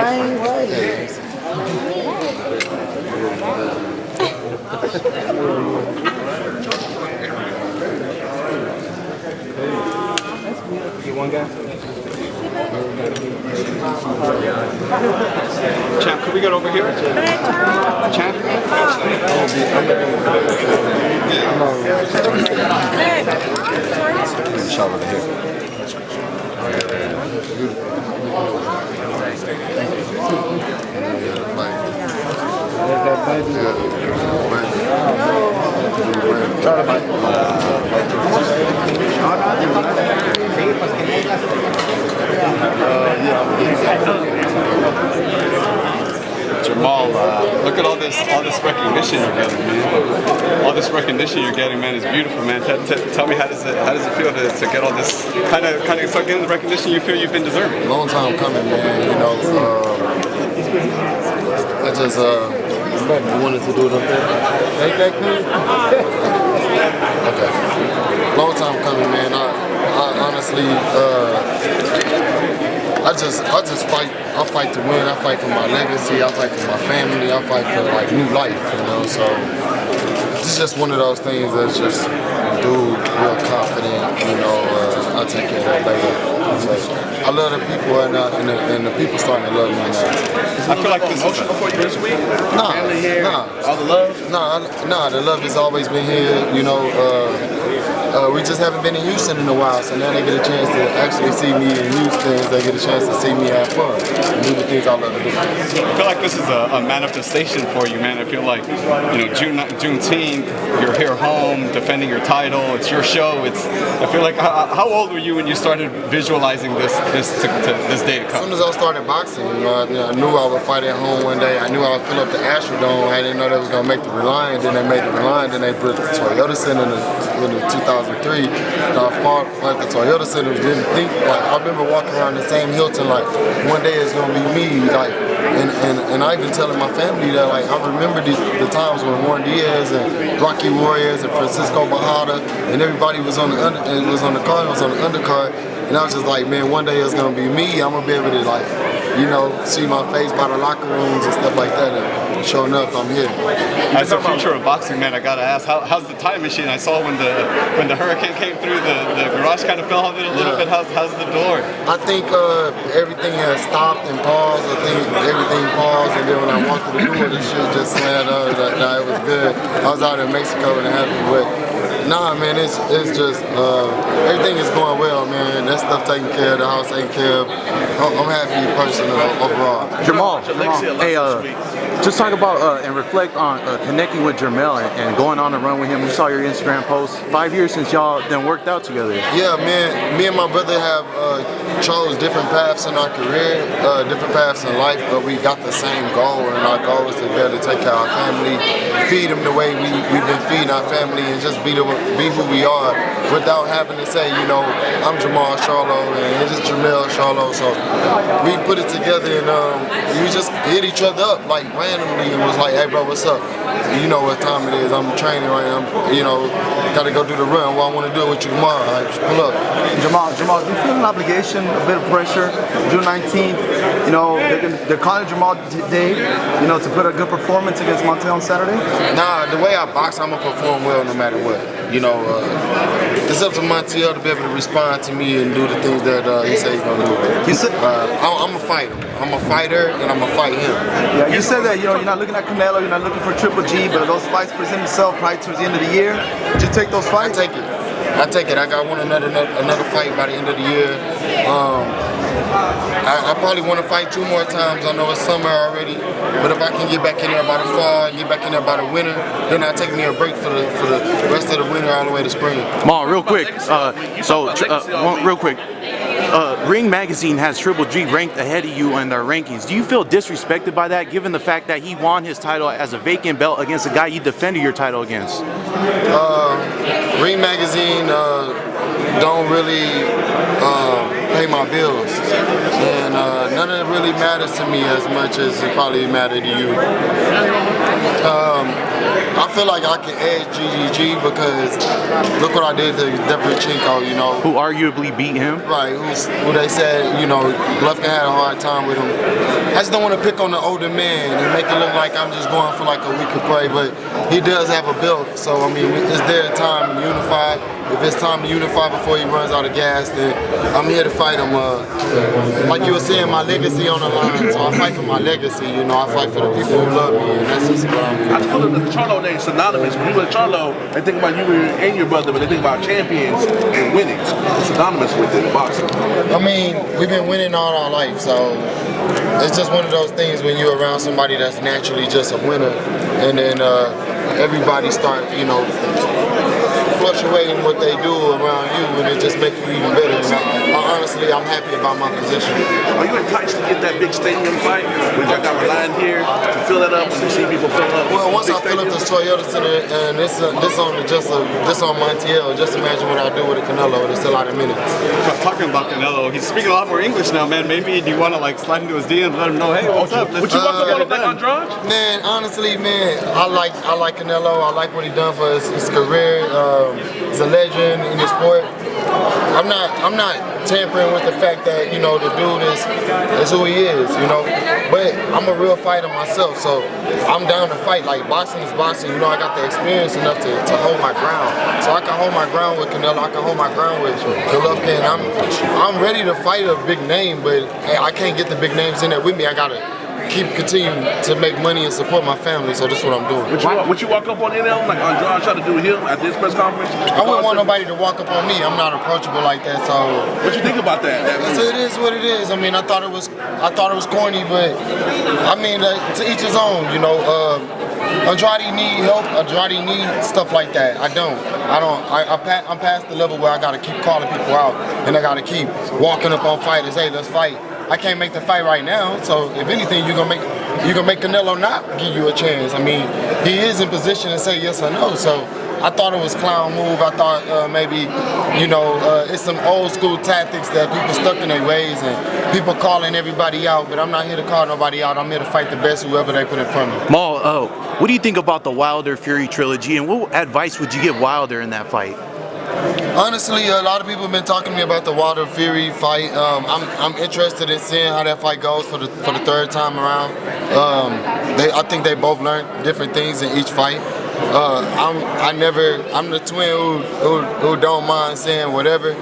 same way. You one guy? Champ, could we get over here? Champ? Shot over here. Jermall, look at all this recognition you're getting, man. All this recognition you're getting, man, is beautiful, man. Tell me, how does it feel to get all this kind of start getting the recognition you feel you've been deserving? Long time coming, man. You know, I just wanted to do it up there. Ain't that cool? Okay. Long time coming, man. I honestly, I just fight. I fight to win. I fight for my legacy. I fight for my family. I fight for like new life, you know. So it's just one of those things that's just do real confident. You know, I take care of that later. So I love the people, and the people starting to love me now. I feel like this emotion before you this week. Nah. All the love. Nah. The love has always been here. You know. We just haven't been in Houston in a while, so now they get a chance to actually see me in Houston. They get a chance to see me have fun and do the things I love to do. I feel like this is a manifestation for you, man. I feel like, you know, Juneteenth, you're here home defending your title. It's your show. I feel like, how old were you when you started visualizing this day to come? As soon as I started boxing, you know, I knew I would fight at home one day. I knew I would fill up the Astrodome. I didn't know they was gonna make the Reliant. Then they made the Reliant. Then they put the Toyota Center in the 2003, and I fought at the Toyota Center. Didn't think, like, I remember walking around the same Hilton, like, one day it's gonna be me, like, and I even telling my family that, like, I remember the times when Warren Diaz and Rocky Warriors and Francisco Bajada and everybody was on the card, was on the undercard, and I was just like, man, one day it's gonna be me. I'm gonna be able to, like, you know, see my face by the locker rooms and stuff like that. And sure enough, I'm here. As a future of boxing, man, I gotta ask, how's the time machine? I saw when the hurricane came through, the garage kind of fell on it a little bit. How's the door? I think everything has stopped and paused. I think everything paused, and then when I walked through the door, this shit just slammed up. Nah, it was good. I was out in Mexico and happy with. Nah, man, it's just everything is going well, man. That stuff taken care of, the house taken care of. I'm happy person overall. Jermall, hey, just talk about and reflect on connecting with Jermall and going on a run with him. We saw your Instagram post. 5 years since y'all then worked out together. Yeah, man. Me and my brother have chose different paths in our career, different paths in life, but we got the same goal, and our goal is to be able to take care of our family, feed them the way we've been feeding our family, and just be who we are without having to say, you know, I'm Jermall Charlo and this is Jermall Charlo. So we put it together, and we just hit each other up like randomly and was like, hey bro, what's up? You know what time it is. I'm training right now. You know, gotta go do the run. Well, I want to do it with you tomorrow. All right, just pull up. Jermall, do you feel an obligation, a bit of pressure? June 19th, you know, they're calling Jermall Day, you know, to put a good performance against Montiel on Saturday? Nah, the way I box, I'm gonna perform well no matter what. You know, it's up to Montiel to be able to respond to me and do the things that he said he's gonna do. I'm a fighter. I'm a fighter, and I'm gonna fight him. Yeah, you said that, you know, you're not looking at Canelo, you're not looking for Triple G, but those fights present themselves probably towards the end of the year. Did you take those fights? I take it. I got another fight by the end of the year. I probably want to fight 2 more times. I know it's summer already, but if I can get back in there by the fall and get back in there by the winter, then I'll take me a break for the rest of the winter all the way to spring. Ma, real quick. Real quick. Ring Magazine has Triple G ranked ahead of you in their rankings. Do you feel disrespected by that, given the fact that he won his title as a vacant belt against a guy you defended your title against? Ring Magazine don't really pay my bills, and none of it really matters to me as much as it probably mattered to you. I feel like I can edge GGG because look what I did to Derevyanchenko, you know. Who arguably beat him. Right, who they said, you know, Golovkin had a hard time with him. I just don't want to pick on the older man and make it look like I'm just going for like a weaker play, but he does have a belt, so I mean, is there a time to unify? If it's time to unify before he runs out of gas, then I'm here to fight him. Like you were saying, my legacy on the line, so I fight for my legacy, you know, I fight for the people who love me, and that's just what I'm doing. I just feel that the Charlo name is synonymous. When you go to Charlo, they think about you and your brother, but they think about champions and winning. It's synonymous with it in boxing. I mean, we've been winning all our life, so it's just one of those things when you're around somebody that's naturally just a winner, and then everybody start, you know, fluctuating what they do around you, and it just makes you even better. And honestly, I'm happy about my position. Are you enticed to get that big stadium fight? We got a line here to fill it up, to see people fill up. Well, once I fill up this Toyota Center, and this on Montiel, just imagine what I do with a Canelo. It's a lot of minutes. Talking about Canelo, he's speaking a lot more English now, man. Maybe do you want to like slide into his DMs, let him know, hey, what's up? Would you walk up on him like Andrade? Man, honestly, man, I like Canelo. I like what he done for his career. He's a legend in the sport. I'm not tampering with the fact that, you know, the dude is who he is, you know. But I'm a real fighter myself, so I'm down to fight. Like, boxing is boxing, you know. I got the experience enough to hold my ground. So I can hold my ground with Canelo. I can hold my ground with Golovkin. I'm ready to fight a big name, but I can't get the big names in there with me. I gotta continue to make money and support my family, so that's what I'm doing. Would you walk up on NL like Andrade tried to do him at this press conference? I wouldn't want nobody to walk up on me. I'm not approachable like that, so. What you think about that? So it is what it is. I mean, I thought it was corny, but I mean, to each his own. You know, Andrade need help. Andrade need stuff like that. I'm past the level where I gotta keep calling people out, and I gotta keep walking up on fighters. Hey, let's fight. I can't make the fight right now, so if anything, you're gonna make Canelo not give you a chance. I mean, he is in position to say yes or no, so I thought it was clown move. I thought maybe, you know, it's some old school tactics that people stuck in their ways and people calling everybody out, but I'm not here to call nobody out. I'm here to fight the best, whoever they put in front of me. Maul, what do you think about the Wilder Fury trilogy, and what advice would you give Wilder in that fight? Honestly, a lot of people have been talking to me about the Wilder Fury fight. I'm interested in seeing how that fight goes for the third time around. I think they both learned different things in each fight. I'm the twin who don't mind saying whatever,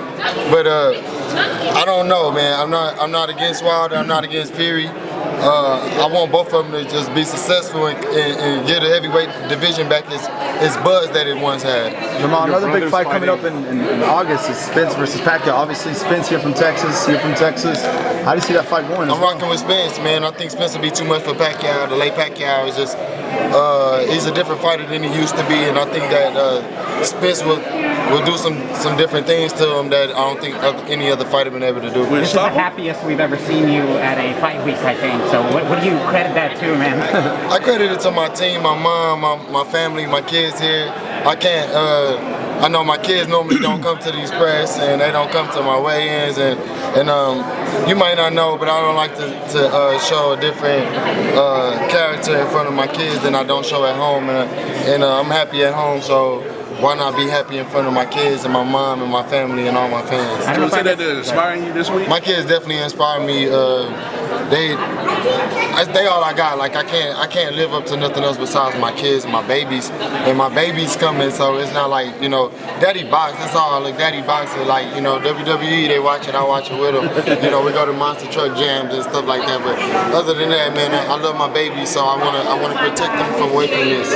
but I don't know, man. I'm not against Wilder. I'm not against Fury. I want both of them to just be successful and get a heavyweight division back its buzz that it once had. Jermall, another big fight coming up in August is Spence versus Pacquiao. Obviously, Spence here from Texas, you're from Texas. How do you see that fight going? I'm rocking with Spence, man. I think Spence will be too much for Pacquiao. The late Pacquiao is just, he's a different fighter than he used to be, and I think that Spence will do some different things to him that I don't think any other fighter been able to do. This is the happiest we've ever seen you at a fight week, I think. So what do you credit that to, man? I credit it to my team, my mom, my family, my kids here. I know my kids normally don't come to these press and they don't come to my weigh-ins, and you might not know, but I don't like to show a different character in front of my kids than I don't show at home, and I'm happy at home, so why not be happy in front of my kids and my mom and my family and all my fans? Did you say that they're inspiring you this week? My kids definitely inspire me. They all I got. Like I can't live up to nothing else besides my kids and my babies. And my baby's coming, so it's not like, you know, daddy box, that's all. Like daddy box is like, you know, WWE, they watch it, I watch it with them. You know, we go to monster truck jams and stuff like that. But other than that, man, I love my baby, so I wanna protect them from away from this.